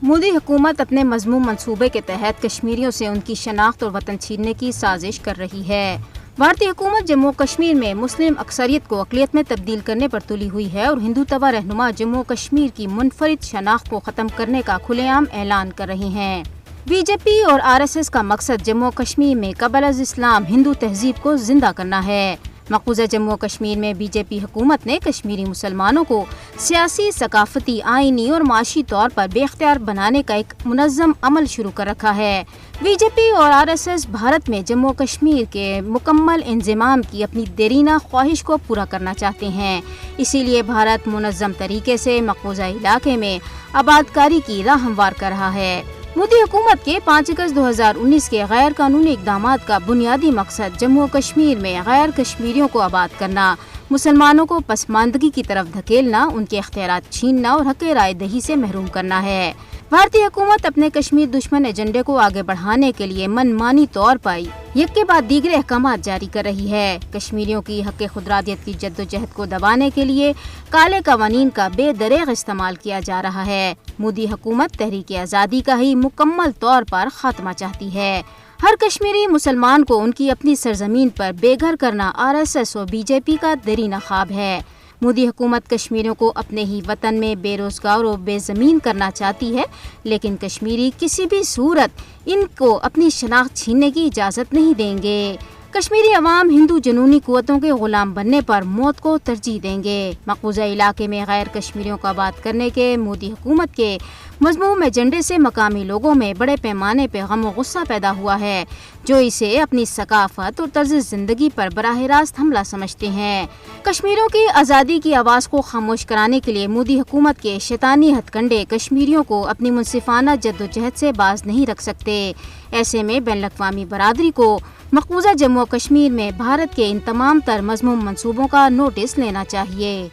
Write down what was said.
मोदी हुकूमत अपने मजमूम मंसूबे के तहत कश्मीरियों से उनकी शनाख्त और वतन छीनने की साजिश कर रही है। भारतीय हुकूमत जम्मू कश्मीर में मुस्लिम अक्सरियत को अक़लियत में तब्दील करने पर तुली हुई है और हिंदू तवा रहनुमा जम्मू कश्मीर की मुनफरिद शनाख्त को ख़त्म करने का खुलेआम ऐलान कर रहे हैं। बीजेपी और RSS का मकसद जम्मू कश्मीर में क़ब्ल अज़ इस्लाम हिंदू तहजीब को जिंदा करना है। मक़बूज़ा जम्मू कश्मीर में बीजेपी हुकूमत ने कश्मीरी मुसलमानों को सियासी, सकाफती, आइनी और माशी तौर पर बेख्तियार बनाने का एक मुनज़्ज़म अमल शुरू कर रखा है। बीजेपी और RSS भारत में जम्मू कश्मीर के मुकम्मल इंज़माम की अपनी देरीना ख्वाहिश को पूरा करना चाहते हैं। इसीलिए भारत मुनज़्ज़म तरीके से मक़बूज़ा इलाके में आबादकारी की राह हमवार कर रहा है। मोदी हुकूमत के 5 अगस्त 2019 के गैर कानूनी इक़दामात का बुनियादी मकसद जम्मू कश्मीर में गैर कश्मीरियों को आबाद करना, मुसलमानों को पसमानदगी की तरफ धकेलना, उनके इख्तियारात छीनना और हक़ राय दही से महरूम करना है। भारतीय हुकूमत अपने कश्मीर दुश्मन एजेंडे को आगे बढ़ाने के लिए मनमानी तौर पर एक के बाद दीगरे अहकामात जारी कर रही है। कश्मीरियों की हक़ खुदरादियत की जद्दोजहद को दबाने के लिए काले कवानीन का बेदरेग इस्तेमाल किया जा रहा है। मोदी हुकूमत तहरीक आज़ादी का ही मुकम्मल तौर पर खात्मा चाहती है। हर कश्मीरी मुसलमान को उनकी अपनी सरजमीन पर बेघर करना RSS और बीजेपी का देरीना ख्वाब है। मोदी हुकूमत कश्मीरियों को अपने ही वतन में बेरोजगार और बेज़मीन करना चाहती है, लेकिन कश्मीरी किसी भी सूरत इनको अपनी शनाख्त छीनने की इजाज़त नहीं देंगे। कश्मीरी अवाम हिंदू जनूनी कुव्वतों के गुलाम बनने पर मौत को तरजीह देंगे। मक़बूज़ा इलाके में गैर कश्मीरियों को आबाद करने के मोदी हुकूमत के मज़मूम एजेंडे से मकामी लोगों में बड़े पैमाने पर गम और गुस्सा पैदा हुआ है, जो इसे अपनी सकाफत और तर्ज ज़िंदगी पर बराह रास्त हमला समझते हैं। कश्मीरियों की आज़ादी की आवाज़ को खामोश कराने के लिए मोदी हुकूमत के शैतानी हथकंडे कश्मीरियों को अपनी मुनसिफाना जद्दोजहद से बाज नहीं रख सकते। ऐसे में बैनुल-अक़वामी बरादरी को मक़बूज़ा जम्मू कश्मीर में भारत के इन तमाम तर मज़मूम मंसूबों का नोटिस लेना चाहिए।